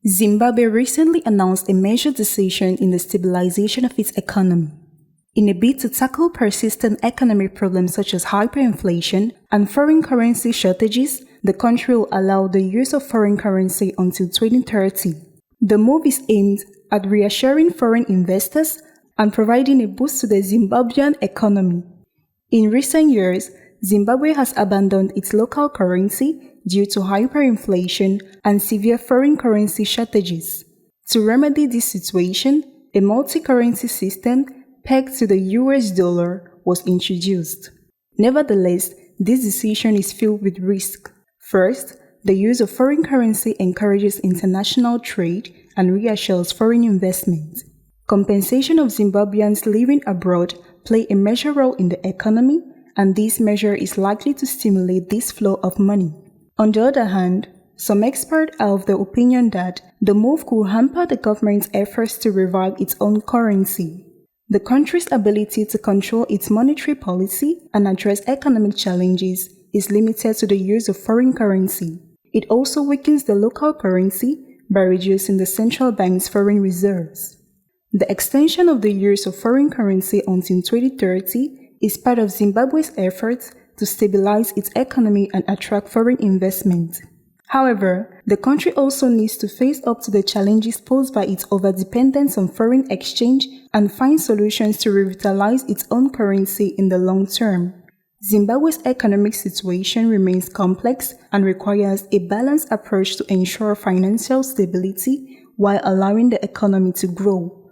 Zimbabwe recently announced a major decision in the stabilization of its economy. In a bid to tackle persistent economic problems such as hyperinflation and foreign currency shortages, the country will allow the use of foreign currency until 2030. The move is aimed at reassuring foreign investors and providing a boost to the Zimbabwean economy. In recent years, Zimbabwe has abandoned its local currency due to hyperinflation and severe foreign currency shortages. To remedy this situation, a multi-currency system pegged to the US dollar was introduced. Nevertheless, this decision is filled with risk. First, the use of foreign currency encourages international trade and reassures foreign investment. Compensation of Zimbabweans living abroad play a major role in the economy, and this measure is likely to stimulate this flow of money. On the other hand, some experts are of the opinion that the move could hamper the government's efforts to revive its own currency. The country's ability to control its monetary policy and address economic challenges is limited to the use of foreign currency. It also weakens the local currency by reducing the central bank's foreign reserves. The extension of the use of foreign currency until 2030 is part of Zimbabwe's efforts to stabilize its economy and attract foreign investment. However, the country also needs to face up to the challenges posed by its overdependence on foreign exchange and find solutions to revitalize its own currency in the long term. Zimbabwe's economic situation remains complex and requires a balanced approach to ensure financial stability while allowing the economy to grow.